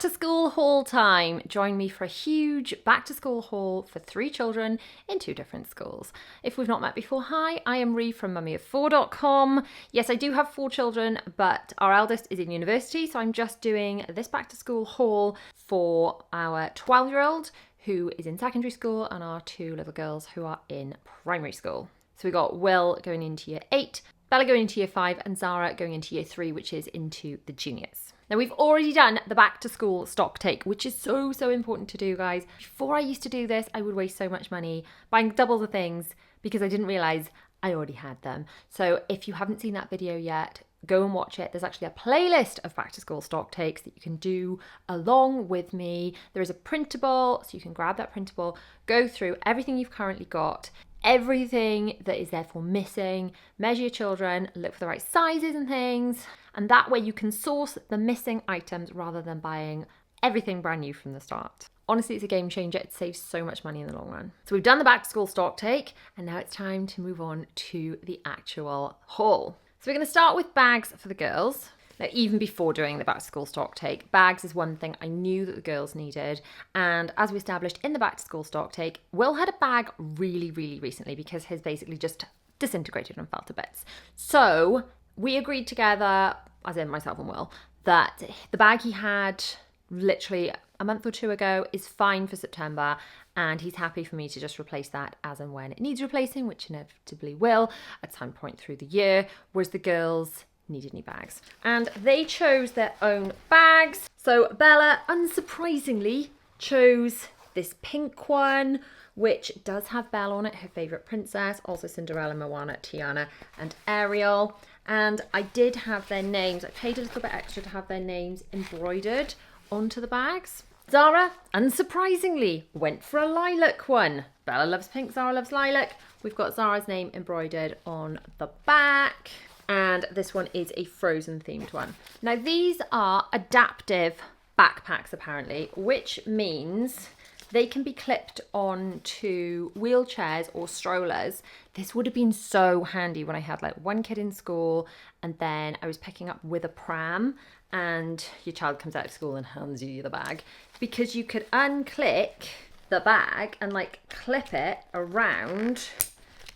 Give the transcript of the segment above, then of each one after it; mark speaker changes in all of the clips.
Speaker 1: to school haul time. Join me for a huge back to school haul for 3 children in 2 different schools. If we've not met before, hi, I am Ree from mummyof4.com. Yes, I do have 4 children, but our eldest is in university, so I'm just doing this back to school haul for our 12-year-old who is in secondary school and our 2 little girls who are in primary school. So we got Will going into year 8, Bella going into year 5, and Zara going into year 3, which is into the juniors. Now we've already done the back to school stock take, which is so important to do, guys. Before I used to do this, I would waste so much money buying double the things because I didn't realize I already had them. So if you haven't seen that video yet, go and watch it. There's actually a playlist of back to school stock takes that you can do along with me. There is a printable, so you can grab that printable, go through everything you've currently got, everything that is therefore missing, measure your children, look for the right sizes and things, and that way you can source the missing items rather than buying everything brand new from the start. Honestly, it's a game changer. It saves so much money in the long run. So we've done the back to school stock take, and now it's time to move on to the actual haul. So we're going to start with bags for the girls. Now, even before doing the back to school stock take, bags is one thing I knew that the girls needed. And as we established in the back to school stock take, Will had a bag really recently because his basically just disintegrated and fell to bits. So we agreed together, as in myself and Will, that the bag he had literally a month or 2 ago is fine for September, and he's happy for me to just replace that as and when it needs replacing, which inevitably will at some point through the year, whereas the girls needed new bags. And they chose their own bags. So Bella, unsurprisingly, chose this pink one, which does have Belle on it, her favourite princess, also Cinderella, Moana, Tiana, and Ariel. And I did have their names. I paid a little bit extra to have their names embroidered onto the bags. Zara, unsurprisingly, went for a lilac one. Bella loves pink, Zara loves lilac. We've got Zara's name embroidered on the back. And this one is a Frozen themed one. Now these are adaptive backpacks apparently, which means they can be clipped onto wheelchairs or strollers. This would have been so handy when I had like one kid in school and then I was picking up with a pram and your child comes out of school and hands you the bag, because you could unclick the bag and like clip it around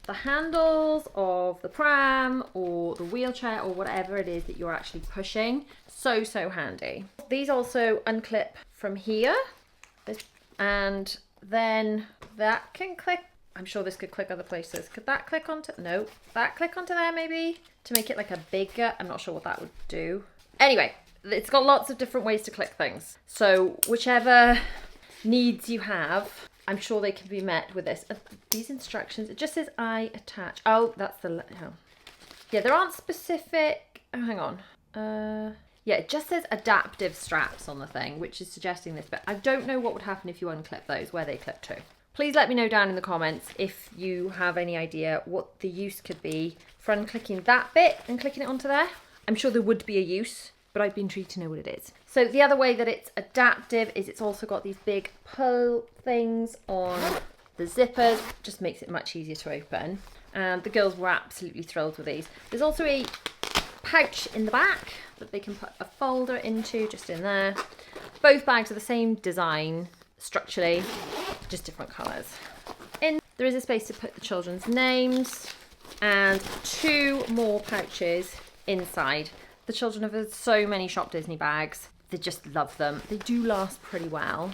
Speaker 1: the handles of the pram or the wheelchair or whatever it is that you're actually pushing. So handy. These also unclip from here, and then that can click. I'm sure this could click other places. Could that click onto, no, that click onto there maybe to make it like a bigger, I'm not sure what that would do. Anyway, it's got lots of different ways to click things. So whichever needs you have, I'm sure they can be met with this. These instructions, it just says I attach. Oh, that's the, oh. Yeah, there aren't specific, oh, hang on. Yeah, it just says adaptive straps on the thing, which is suggesting this, but I don't know what would happen if you unclip those, where they clip to. Please let me know down in the comments if you have any idea what the use could be for unclicking that bit and clicking it onto there. I'm sure there would be a use, but I'd be intrigued to know what it is. So the other way that it's adaptive is it's also got these big pull things on the zippers, just makes it much easier to open. And the girls were absolutely thrilled with these. There's also a pouch in the back that they can put a folder into, just in there. Both bags are the same design structurally, just different colours. There is a space to put the children's names and 2 more pouches inside. The children have had so many Shop Disney bags. They just love them. They do last pretty well.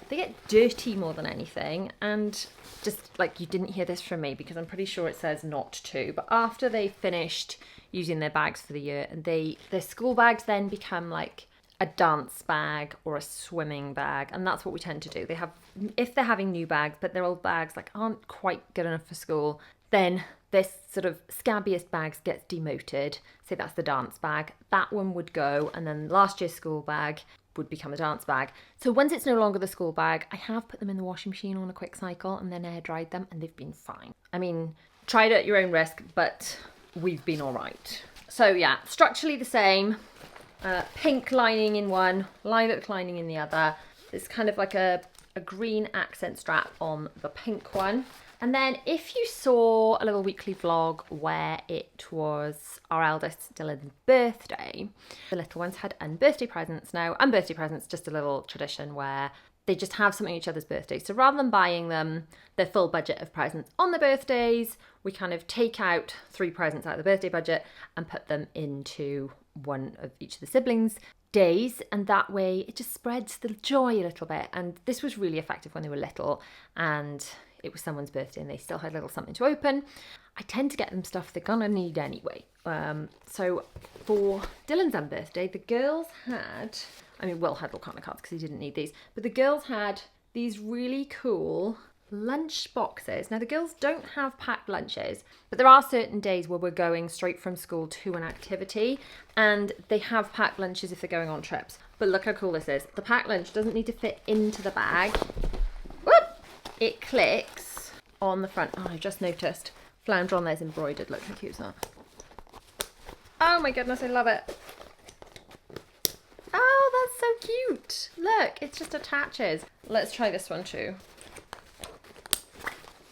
Speaker 1: They get dirty more than anything, and just like, you didn't hear this from me because I'm pretty sure it says not to, but after they finished using their bags for the year, and their school bags then become like a dance bag or a swimming bag, and that's what we tend to do. They have, if they're having new bags but their old bags like aren't quite good enough for school, then this sort of scabbiest bags gets demoted. So that's the dance bag. That one would go, and then last year's school bag would become a dance bag. So once it's no longer the school bag, I have put them in the washing machine on a quick cycle and then air dried them, and they've been fine. I mean, try it at your own risk, but we've been all right. So yeah, structurally the same. Pink lining in one, lilac lining in the other. There's kind of like a green accent strap on the pink one. And then if you saw a little weekly vlog where it was our eldest Dylan's birthday, the little ones had unbirthday presents. Now, unbirthday presents, just a little tradition where they just have something each other's birthdays. So rather than buying them their full budget of presents on their birthdays, we kind of take out 3 presents out of the birthday budget and put them into one of each of the siblings' days, and that way it just spreads the joy a little bit. And this was really effective when they were little and it was someone's birthday and they still had a little something to open. I tend to get them stuff they're gonna need anyway. So for Dylan's birthday, the girls had, Will had all kind of cards because he didn't need these, but the girls had these really cool lunch boxes. Now the girls don't have packed lunches, but there are certain days where we're going straight from school to an activity and they have packed lunches if they're going on trips. But look how cool this is. The packed lunch doesn't need to fit into the bag. Whoop! It clicks on the front. Oh, I just noticed. Flounder on there's embroidered. Look how cute is that? Oh my goodness, I love it. Oh, that's so cute. Look, it just attaches. Let's try this one too.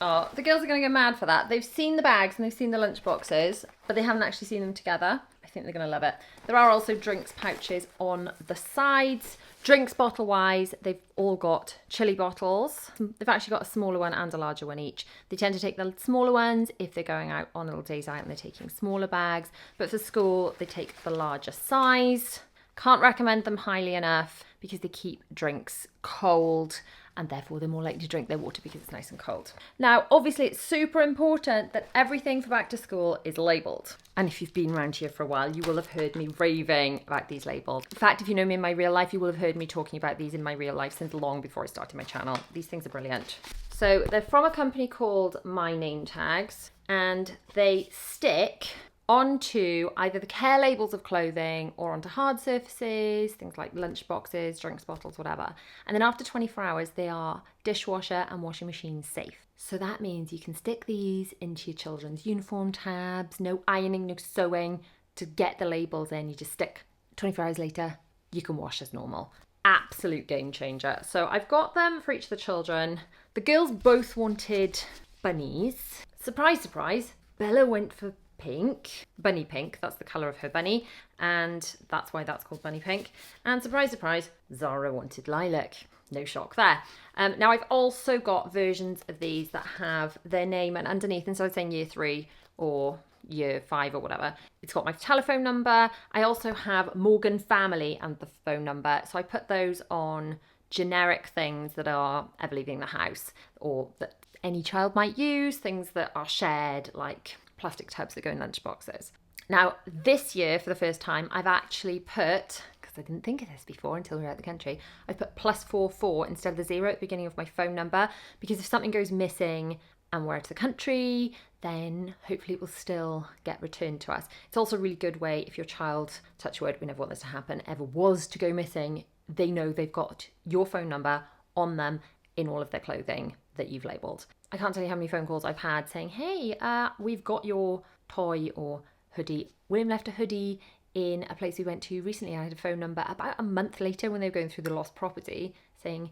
Speaker 1: Oh, the girls are going to go mad for that. They've seen the bags and they've seen the lunch boxes, but they haven't actually seen them together. I think they're going to love it. There are also drinks pouches on the sides. Drinks bottle wise, they've all got chili bottles. They've actually got a smaller one and a larger one each. They tend to take the smaller ones if they're going out on little days out and they're taking smaller bags. But for school, they take the larger size. Can't recommend them highly enough because they keep drinks cold and therefore they're more likely to drink their water because it's nice and cold. Now, obviously it's super important that everything for back to school is labelled. And if you've been around here for a while, you will have heard me raving about these labels. In fact, if you know me in my real life, you will have heard me talking about these in my real life since long before I started my channel. These things are brilliant. So they're from a company called My Name Tags and they stick onto either the care labels of clothing or onto hard surfaces, things like lunch boxes, drinks bottles, whatever. And then after 24 hours, they are dishwasher and washing machine safe. So that means you can stick these into your children's uniform tabs, no ironing, no sewing. To get the labels in, you just stick. 24 hours later, you can wash as normal. Absolute game changer. So I've got them for each of the children. The girls both wanted bunnies. Surprise, surprise, Bella went for pink, bunny pink, that's the colour of her bunny, and that's why that's called bunny pink. And surprise, surprise, Zara wanted lilac. No shock there. Now I've also got versions of these that have their name and underneath, instead of saying year 3 or year 5 or whatever, it's got my telephone number. I also have Morgan Family and the phone number, so I put those on generic things that are ever leaving the house or that any child might use, things that are shared like plastic tubs that go in lunch boxes. Now, this year, for the first time, I've actually put, because I didn't think of this before until we were out the country, I put +44 instead of the 0 at the beginning of my phone number, because if something goes missing and we're out of the country, then hopefully it will still get returned to us. It's also a really good way if your child, touch wood, we never want this to happen, ever was to go missing, they know they've got your phone number on them in all of their clothing that you've labelled. I can't tell you how many phone calls I've had saying, hey, we've got your toy or hoodie. William left a hoodie in a place we went to recently. I had a phone number about a month later when they were going through the lost property saying,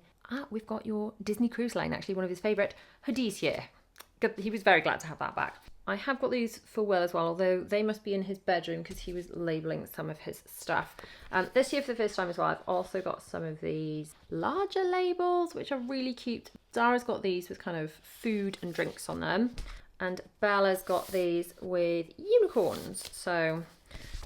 Speaker 1: we've got your Disney Cruise Line, actually one of his favourite hoodies here. He was very glad to have that back. I have got these for Will as well, although they must be in his bedroom because he was labelling some of his stuff. This year for the first time as well, I've also got some of these larger labels, which are really cute. Zara's got these with kind of food and drinks on them. And Bella's got these with unicorns. So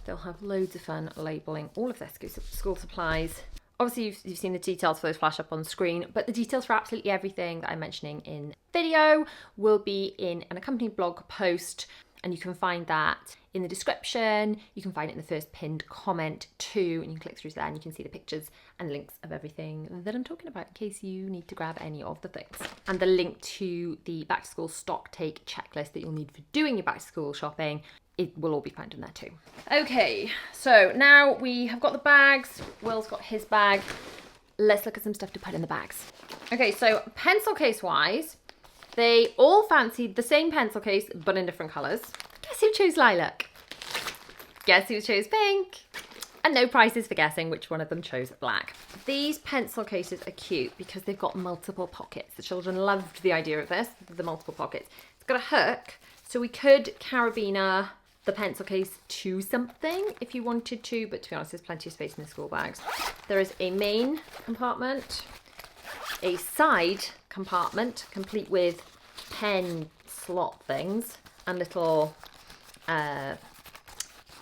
Speaker 1: they'll have loads of fun labelling all of their school supplies. Obviously, you've seen the details for those flash up on the screen, but the details for absolutely everything that I'm mentioning in the video will be in an accompanying blog post, and you can find that in the description. You can find it in the first pinned comment too, and you can click through to there and you can see the pictures and links of everything that I'm talking about in case you need to grab any of the things. And the link to the back to school stock take checklist that you'll need for doing your back to school shopping, it will all be found in there too. Okay, so now we have got the bags. Will's got his bag. Let's look at some stuff to put in the bags. Okay, so pencil case wise, they all fancied the same pencil case, but in different colours. Guess who chose lilac? Guess who chose pink? And no prizes for guessing which one of them chose black. These pencil cases are cute because they've got multiple pockets. The children loved the idea of this, the multiple pockets. It's got a hook, so we could carabiner the pencil case to something if you wanted to, but to be honest, there's plenty of space in the school bags. There is a main compartment, a side compartment complete with pen slot things and little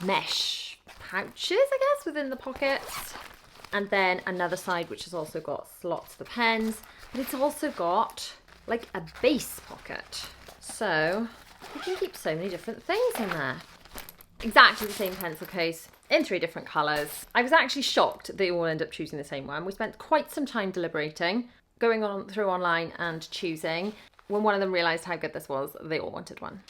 Speaker 1: mesh pouches, I guess, within the pockets. And then another side which has also got slots for pens, but it's also got like a base pocket. So you can keep so many different things in there. Exactly the same pencil case in 3 different colours. I was actually shocked they all end up choosing the same one. We spent quite some time deliberating, going on through online and choosing. When one of them realised how good this was, they all wanted one.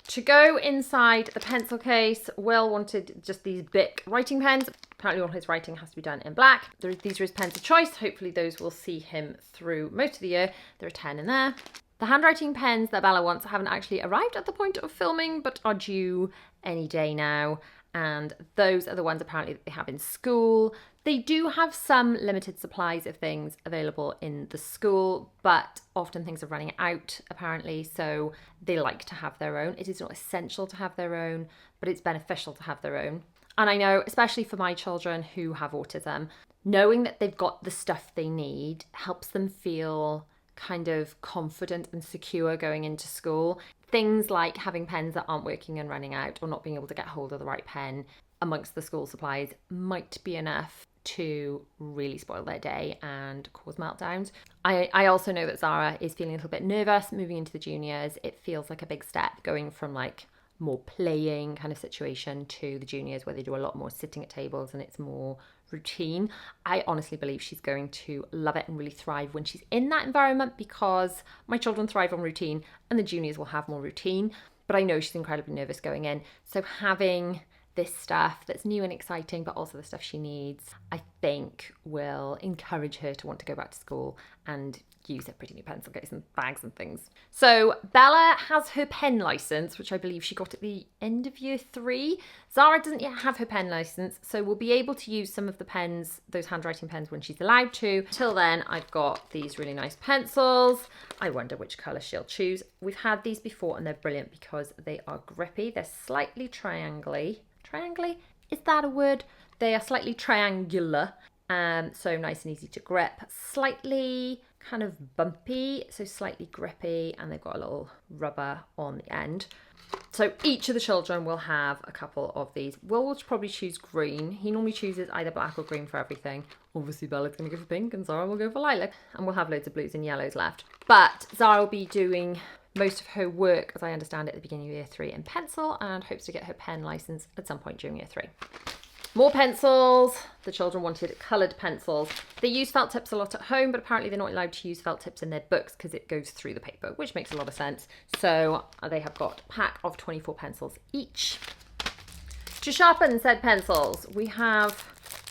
Speaker 1: To go inside the pencil case, Will wanted just these Bic writing pens. Apparently all his writing has to be done in black. These are his pens of choice. Hopefully those will see him through most of the year. There are 10 in there. The handwriting pens that Bella wants haven't actually arrived at the point of filming, but are due any day now. And those are the ones apparently that they have in school. They do have some limited supplies of things available in the school, but often things are running out apparently, so they like to have their own. It is not essential to have their own, but it's beneficial to have their own. And I know, especially for my children who have autism, knowing that they've got the stuff they need helps them feel kind of confident and secure going into school. Things like having pens that aren't working and running out, or not being able to get hold of the right pen amongst the school supplies, might be enough to really spoil their day and cause meltdowns. I also know that Zara is feeling a little bit nervous moving into the juniors. It feels like a big step going from like more playing kind of situation to the juniors where they do a lot more sitting at tables and it's more routine. I honestly believe she's going to love it and really thrive when she's in that environment, because my children thrive on routine and the juniors will have more routine. But I know she's incredibly nervous going in. So having this stuff that's new and exciting, but also the stuff she needs, I think will encourage her to want to go back to school and use her pretty new pencil case and bags and things. So Bella has her pen license, which I believe she got at the end of year 3. Zara doesn't yet have her pen license, so we'll be able to use some of the pens, those handwriting pens, when she's allowed to. Till then, I've got these really nice pencils. I wonder which colour she'll choose. We've had these before and they're brilliant because they are grippy. They're slightly triangly. Triangly? Is that a word? They are slightly triangular, so nice and easy to grip. Slightly kind of bumpy, so slightly grippy, and they've got a little rubber on the end. So each of the children will have a couple of these. Will probably choose green. He normally chooses either black or green for everything. Obviously Bella's going to go for pink and Zara will go for lilac. And we'll have loads of blues and yellows left. But Zara will be doing most of her work, as I understand it, at the beginning of year 3 in pencil, and hopes to get her pen license at some point during year 3. More pencils. The children wanted coloured pencils. They use felt tips a lot at home, but apparently they're not allowed to use felt tips in their books because it goes through the paper, which makes a lot of sense. So they have got a pack of 24 pencils each. To sharpen said pencils, we have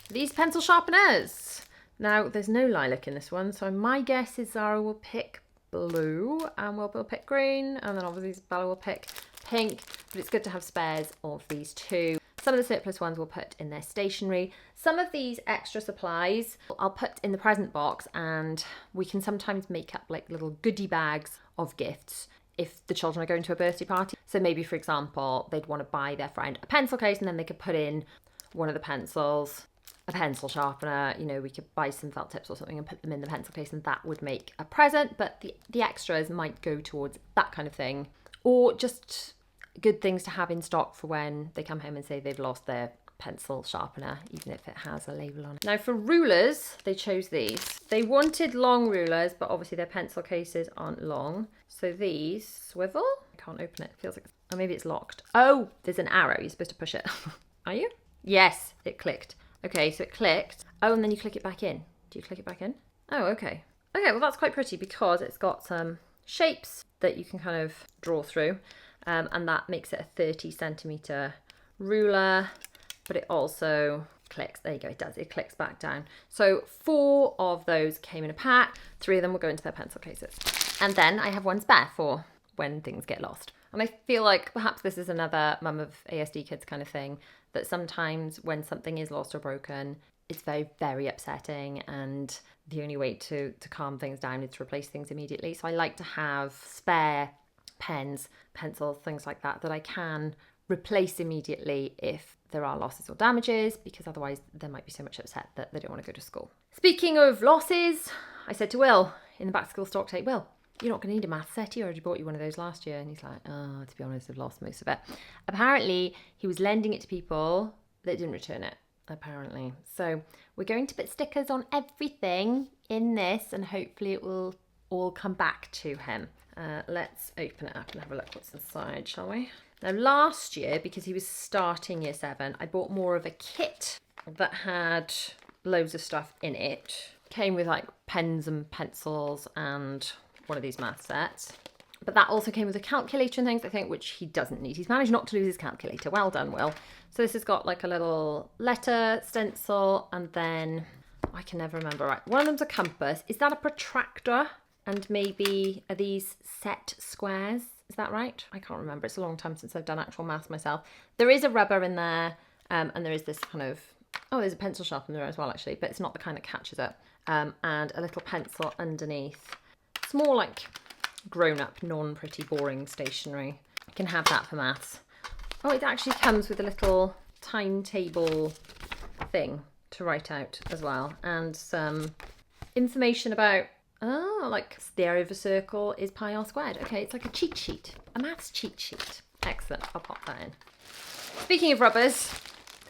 Speaker 1: these pencil sharpeners. Now, there's no lilac in this one, so my guess is Zara will pick blue and Will pick green, and then obviously Bella will pick pink, but it's good to have spares of these two. Some of the surplus ones we'll put in their stationery. Some of these extra supplies I'll put in the present box, and we can sometimes make up like little goodie bags of gifts if the children are going to a birthday party. So maybe, for example, they'd want to buy their friend a pencil case and then they could put in one of the pencils, a pencil sharpener, you know, we could buy some felt tips or something and put them in the pencil case, and that would make a present. But the extras might go towards that kind of thing, or just good things to have in stock for when they come home and say they've lost their pencil sharpener, even if it has a label on it. Now for rulers, they chose these. They wanted long rulers, but obviously their pencil cases aren't long. So these swivel. I can't open it. It feels like, oh, maybe it's locked. Oh, there's an arrow. You're supposed to push it. Are you? Yes, it clicked. Okay, so it clicked. Oh, and then you click it back in. Do you click it back in? Oh, okay. Okay, well that's quite pretty because it's got some shapes that you can kind of draw through. And that makes it a 30 centimetre ruler, but it also clicks. There you go, it does. It clicks back down. So 4 of those came in a pack. 3 of them will go into their pencil cases. And then I have one spare for when things get lost. And I feel like perhaps this is another mum of ASD kids kind of thing, that sometimes when something is lost or broken, it's very, very upsetting, and the only way to calm things down is to replace things immediately. So I like to have spare pens, pencils, things like that I can replace immediately if there are losses or damages, because otherwise there might be so much upset that they don't want to go to school. Speaking of losses, I said to Will in the back to school stock take, Will, you're not going to need a math set. He already bought you one of those last year. And he's like, oh, to be honest, I've lost most of it. Apparently, he was lending it to people that didn't return it, apparently. So we're going to put stickers on everything in this, and hopefully it will all come back to him. Let's open it up and have a look what's inside, shall we? Now, last year, because he was starting year 7, I bought more of a kit that had loads of stuff in it. Came with like pens and pencils and one of these math sets. But that also came with a calculator and things, I think, which he doesn't need. He's managed not to lose his calculator. Well done, Will. So this has got like a little letter stencil, and then I can never remember. Right, one of them's a compass. Is that a protractor? And maybe are these set squares? Is that right? I can't remember. It's a long time since I've done actual maths myself. There is a rubber in there, and there is this kind of, oh, there's a pencil sharpener there as well, actually, but it's not the kind that catches it. And a little pencil underneath. It's more like grown-up, non-pretty, boring stationery. You can have that for maths. Oh, it actually comes with a little timetable thing to write out as well, and some information about, oh, like the area of a circle is pi r squared. Okay, it's like a cheat sheet, a maths cheat sheet. Excellent, I'll pop that in. Speaking of rubbers,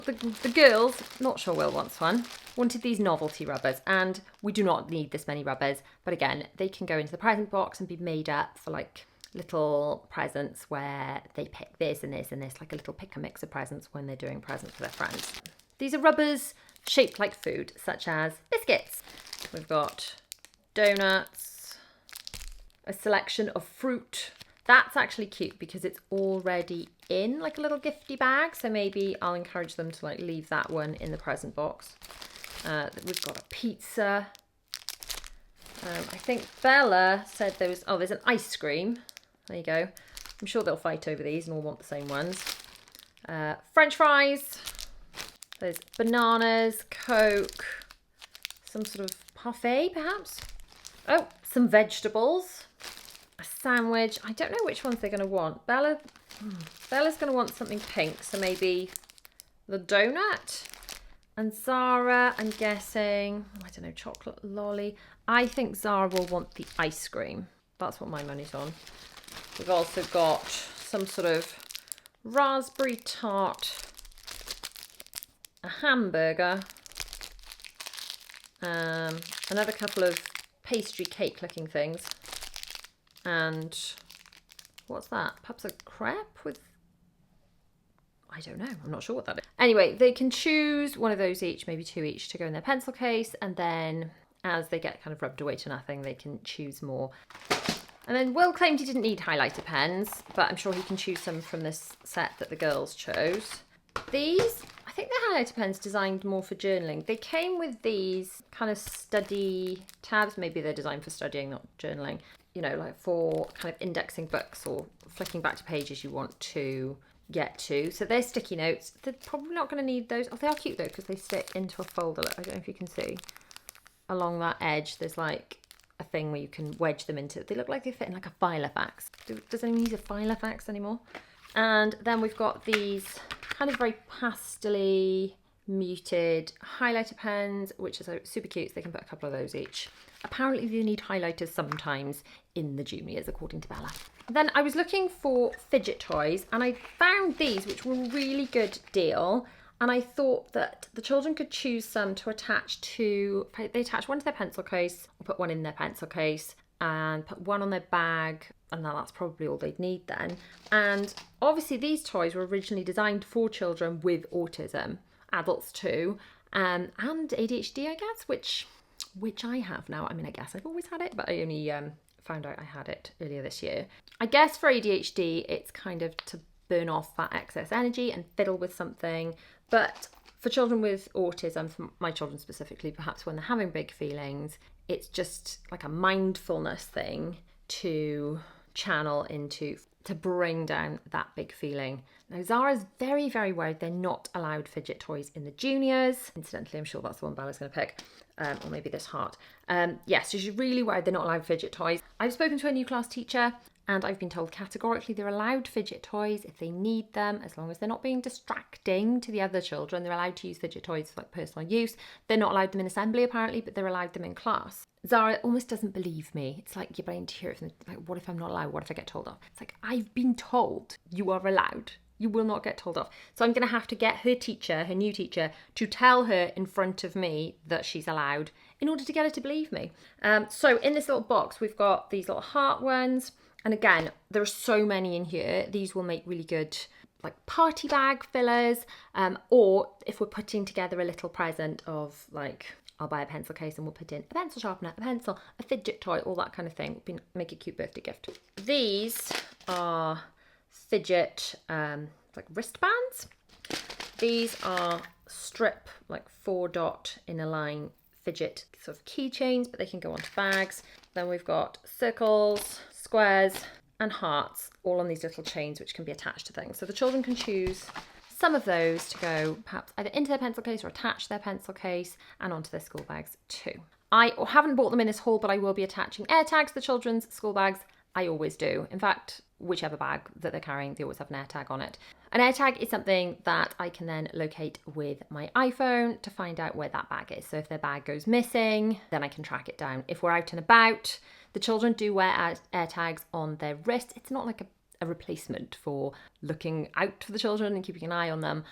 Speaker 1: the girls, not sure Will wants one, wanted these Novelty rubbers, and we do not need this many rubbers, but again, they can go into the present box and be made up for like little presents where they pick this and this and this, like a little pick and mix of presents when they're doing presents for their friends. These are rubbers shaped like food, such as biscuits. We've got donuts, a selection of fruit. That's actually cute because it's already in like a little gifty bag, so maybe I'll encourage them to like leave that one in the present box. We've got a pizza. I think Bella said there was, oh, there's an ice cream. There you go. I'm sure they'll fight over these and all want the same ones. French fries. There's bananas, Coke, some sort of parfait perhaps. Oh, some vegetables, a sandwich. I don't know which ones they're going to want. Bella's going to want something pink, so maybe the donut. And Zara, I'm guessing, I don't know, chocolate lolly. I think Zara will want the ice cream. That's what my money's on. We've also got some sort of raspberry tart, a hamburger, another couple of pastry cake looking things, and what's that? Perhaps a crepe with, I don't know, I'm not sure what that is. Anyway, they can choose one of those each, maybe 2 each, to go in their pencil case, and then as they get kind of rubbed away to nothing, they can choose more. And then Will claimed he didn't need highlighter pens, but I'm sure he can choose some from this set that the girls chose. These, I think they're highlighter pens designed more for journaling. They came with these kind of study tabs. Maybe they're designed for studying, not journaling. You know, like for kind of indexing books or flicking back to pages you want to get to. So they're sticky notes. They're probably not going to need those. Oh, they are cute though, because they stick into a folder. Look, I don't know if you can see. Along that edge, there's like a thing where you can wedge them into. They look like they fit in like a Filofax. Does anyone use a Filofax anymore? And then we've got these kind of very pastel-y, muted highlighter pens, which is super cute. So they can put a couple of those each. Apparently they need highlighters sometimes in the juniors, according to Bella. Then I was looking for fidget toys, and I found these, which were a really good deal. And I thought that the children could choose some to attach to, they attach one to their pencil case, or put one in their pencil case, and put one on their bag, and now that's probably all they'd need then. And obviously these toys were originally designed for children with autism, adults too, and ADHD, I guess, which I have now. I mean, I guess I've always had it, but I only found out I had it earlier this year. I guess for ADHD, it's kind of to burn off that excess energy and fiddle with something. But for children with autism, for my children specifically, perhaps when they're having big feelings, it's just like a mindfulness thing to channel into to bring down that big feeling. Now, Zara's very, very worried they're not allowed fidget toys in the juniors. Incidentally, I'm sure that's the one Bella's going to pick, or maybe this heart. Yes, so she's really worried they're not allowed fidget toys. I've spoken to a new class teacher, and I've been told categorically they're allowed fidget toys if they need them, as long as they're not being distracting to the other children. They're allowed to use fidget toys for like personal use. They're not allowed them in assembly apparently, but they're allowed them in class. Zara almost doesn't believe me. It's like, yeah, but I need to hear it from, like, what if I'm not allowed? What if I get told off? It's like, I've been told you are allowed. You will not get told off. So I'm going to have to get her teacher, her new teacher, to tell her in front of me that she's allowed in order to get her to believe me. So in this little box, we've got these little heart ones. And again, there are so many in here. These will make really good like party bag fillers. Or if we're putting together a little present of like, I'll buy a pencil case and we'll put in a pencil sharpener, a pencil, a fidget toy, all that kind of thing. Make a cute birthday gift. These are Fidget like wristbands. These are strip like 4-dot in a line Fidget sort of keychains, but they can go onto bags. Then we've got circles, squares and hearts all on these little chains which can be attached to things. So the children can choose some of those to go perhaps either into their pencil case or attach to their pencil case and onto their school bags too. I haven't bought them in this haul, but I will be attaching air tags to the children's school bags. I always do. In fact, whichever bag that they're carrying, they always have an air tag on it. An air tag is something that I can then locate with my iPhone to find out where that bag is. So if their bag goes missing, then I can track it down. If we're out and about, the children do wear air tags on their wrists. It's not like a replacement for looking out for the children and keeping an eye on them,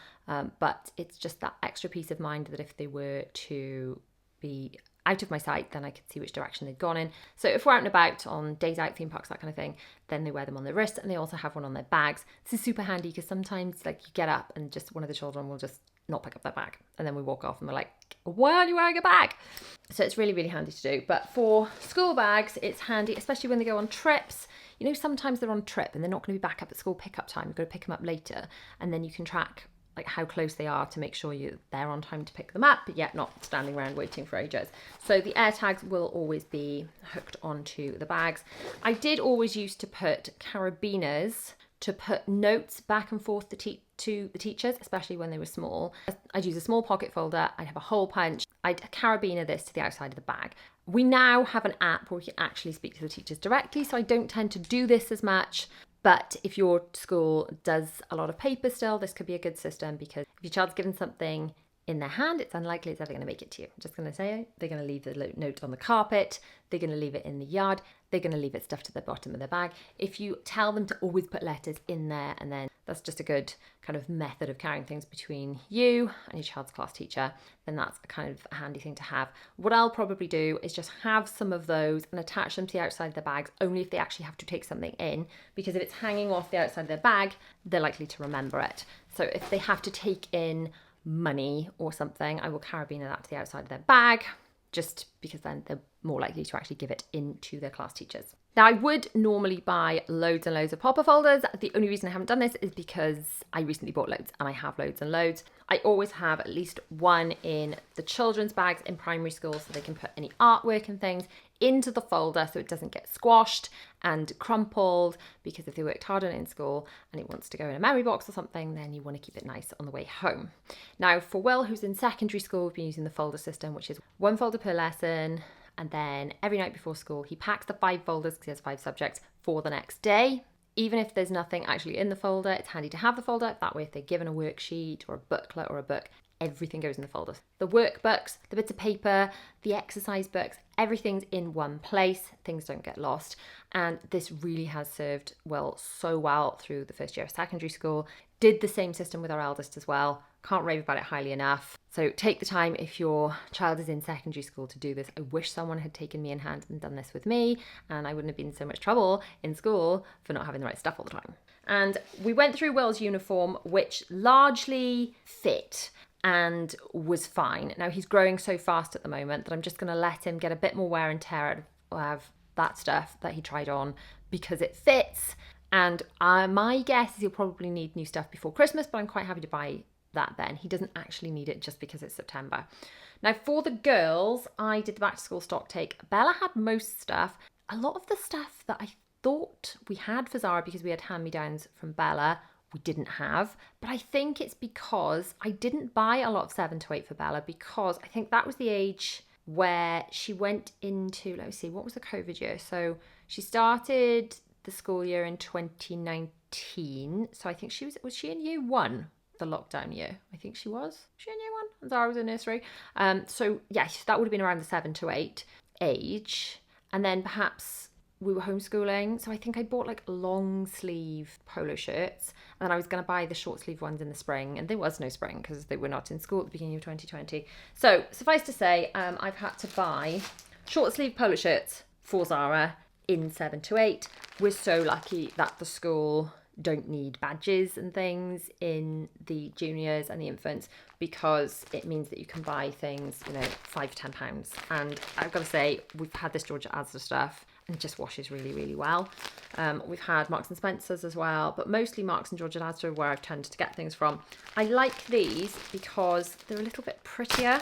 Speaker 1: but it's just that extra peace of mind that if they were to be out of my sight, then I could see which direction they'd gone in. So if we're out and about on days out, theme parks, that kind of thing, then they wear them on their wrist, and they also have one on their bags. This is super handy because sometimes like you get up and just one of the children will just not pick up their bag, and then we walk off and we're like, why aren't you wearing a bag? So it's really, really handy to do. But for school bags, it's handy, especially when they go on trips. You know, sometimes they're on a trip and they're not going to be back up at school pickup time. You've got to pick them up later, and then you can track like how close they are to make sure you're there on time to pick them up, but yet not standing around waiting for ages. So the air tags will always be hooked onto the bags. I did always used to put carabiners to put notes back and forth to the teachers, especially when they were small. I'd use a small pocket folder, I'd have a hole punch, I'd carabiner this to the outside of the bag. We now have an app where we can actually speak to the teachers directly, so I don't tend to do this as much. But if your school does a lot of paper still, this could be a good system, because if your child's given something in their hand, it's unlikely it's ever going to make it to you. I'm just going to say they're going to leave the note on the carpet, they're going to leave it in the yard, they're going to leave it stuffed to the bottom of their bag. If you tell them to always put letters in there, and then that's just a good kind of method of carrying things between you and your child's class teacher, then that's a kind of handy thing to have. What I'll probably do is just have some of those and attach them to the outside of their bags, only if they actually have to take something in, because if it's hanging off the outside of their bag, they're likely to remember it. So if they have to take in money or something, I will carabiner that to the outside of their bag, just because then they're more likely to actually give it into their class teachers. Now, I would normally buy loads and loads of popper folders. The only reason I haven't done this is because I recently bought loads and I have loads and loads. I always have at least one in the children's bags in primary school, so they can put any artwork and things into the folder so it doesn't get squashed and crumpled, because if they worked hard on it in school and it wants to go in a memory box or something, then you want to keep it nice on the way home. Now, for Will, who's in secondary school, we've been using the folder system, which is one folder per lesson. And then every night before school, he packs the 5 folders, because he has 5 subjects, for the next day. Even if there's nothing actually in the folder, it's handy to have the folder. That way, if they're given a worksheet or a booklet or a book, everything goes in the folder. The workbooks, the bits of paper, the exercise books, everything's in one place. Things don't get lost. And this really has served Will so well through the first year of secondary school. Did the same system with our eldest as well. Can't rave about it highly enough. So take the time if your child is in secondary school to do this. I wish someone had taken me in hand and done this with me, and I wouldn't have been in so much trouble in school for not having the right stuff all the time. And we went through Will's uniform, which largely fit and was fine. Now, he's growing so fast at the moment that I'm just going to let him get a bit more wear and tear out of that stuff that he tried on, because it fits. And my guess is he'll probably need new stuff before Christmas, but I'm quite happy to buy that then. He doesn't actually need it just because it's September. Now, for the girls, I did the back to school stock take. Bella had most stuff. A lot of the stuff that I thought we had for Zara because we had hand-me-downs from Bella. We didn't have, but I think it's because I didn't buy a lot of 7 to 8 for Bella, because I think that was the age where she went into, let me see, what was the COVID year? So she started the school year in 2019. So I think was she in year 1, the lockdown year? I think she was. Was she in year 1? And Zara was in nursery. So yes, that would have been around the 7 to 8 age. And then perhaps we were homeschooling, so I think I bought like long sleeve polo shirts, and then I was going to buy the short sleeve ones in the spring, and there was no spring because they were not in school at the beginning of 2020. So suffice to say, I've had to buy short sleeve polo shirts for Zara in 7 to 8. We're so lucky that the school don't need badges and things in the juniors and the infants, because it means that you can buy things, you know, £5 to £10. And I've got to say, we've had this Georgia Asda stuff and it just washes really, really well. We've had Marks and Spencer's as well, but mostly Marks and Georgia Asda are where I've tended to get things from. I like these because they're a little bit prettier,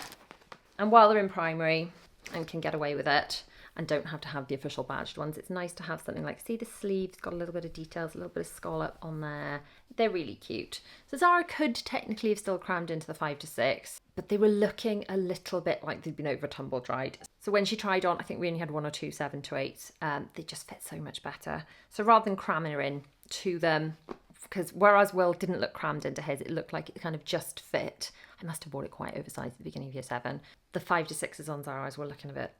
Speaker 1: and while they're in primary and can get away with it and don't have to have the official badged ones, it's nice to have something like, see the sleeves, got a little bit of details, a little bit of scallop on there. They're really cute. So Zara could technically have still crammed into the 5 to 6, but they were looking a little bit like they'd been over tumble dried. So when she tried on, I think we only had 1 or 2 7 to 8. They just fit so much better. So rather than cramming her in to them, because whereas Will didn't look crammed into his, it looked like it kind of just fit. I must have bought it quite oversized at the beginning of year 7. The 5 to 6s on Zara's were looking a bit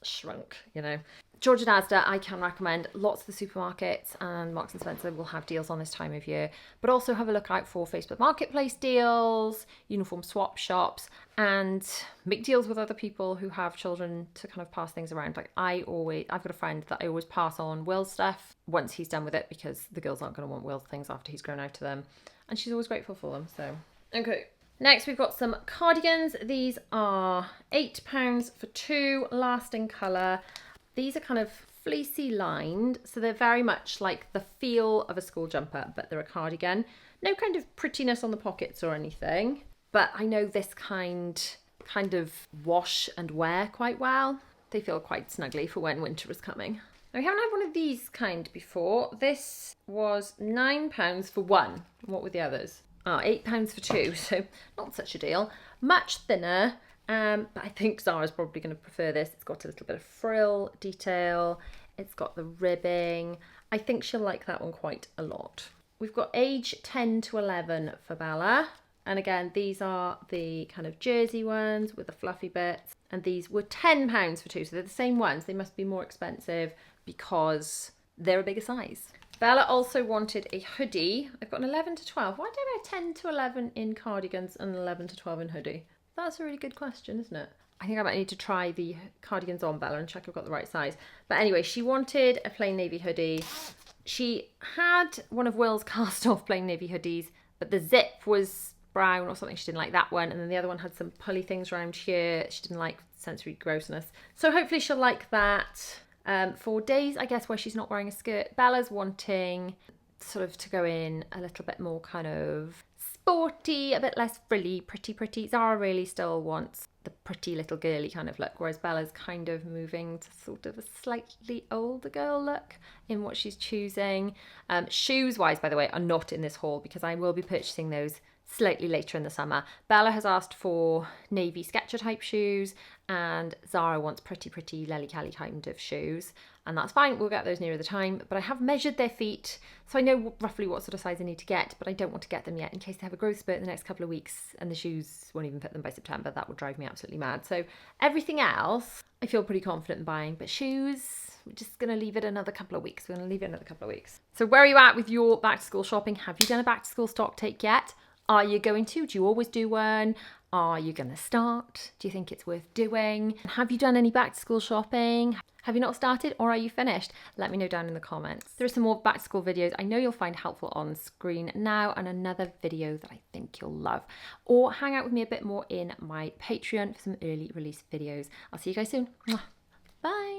Speaker 1: shrunk, you know. Georgia Asda, I can recommend. Lots of the supermarkets and Marks and Spencer will have deals on this time of year, but also have a look out for Facebook Marketplace deals, uniform swap shops, and make deals with other people who have children to kind of pass things around. Like I've got a friend that I always pass on Will's stuff once he's done with it, because the girls aren't going to want Will's things after he's grown out of them, and she's always grateful for them. So okay. Next, we've got some cardigans. These are £8 for 2, lasting colour. These are kind of fleecy lined, so they're very much like the feel of a school jumper, but they're a cardigan. No kind of prettiness on the pockets or anything, but I know this kind of wash and wear quite well. They feel quite snuggly for when winter is coming. Now, we haven't had one of these kind before. This was £9 for 1. What were the others? £8 for 2, so not such a deal. Much thinner, but I think Zara's probably going to prefer this. It's got a little bit of frill detail. It's got the ribbing. I think she'll like that one quite a lot. We've got age 10 to 11 for Bella. And again, these are the kind of jersey ones with the fluffy bits. And these were £10 for 2, so they're the same ones. They must be more expensive because they're a bigger size. Bella also wanted a hoodie. I've got an 11 to 12. Why don't I have 10 to 11 in cardigans and 11 to 12 in hoodie? That's a really good question, isn't it? I think I might need to try the cardigans on Bella and check I've got the right size. But anyway, she wanted a plain navy hoodie. She had one of Will's cast off plain navy hoodies, but the zip was brown or something. She didn't like that one. And then the other one had some pulley things around here. She didn't like sensory grossness. So hopefully she'll like that. For days, I guess, where she's not wearing a skirt, Bella's wanting sort of to go in a little bit more kind of sporty, a bit less frilly, pretty. Zara really still wants the pretty little girly kind of look, whereas Bella's kind of moving to sort of a slightly older girl look in what she's choosing. Shoes-wise, by the way, are not in this haul because I will be purchasing those slightly later in the summer. Bella has asked for navy Sketcher type shoes, and Zara wants pretty Lely Cali kind of shoes, and that's fine. We'll get those nearer the time, but I have measured their feet, so I know roughly what sort of size I need to get, but I don't want to get them yet in case they have a growth spurt in the next couple of weeks and the shoes won't even fit them by September. That would drive me absolutely mad. So everything else I feel pretty confident in buying, but shoes, we're just going to leave it another couple of weeks. So where are you at with your back to school shopping? Have you done a back to school stock take yet? Are you going to? Do you always do one? Are you going to start? Do you think it's worth doing? Have you done any back to school shopping? Have you not started, or are you finished? Let me know down in the comments. There are some more back to school videos I know you'll find helpful on screen now, and another video that I think you'll love. Or hang out with me a bit more in my Patreon for some early release videos. I'll see you guys soon. Bye.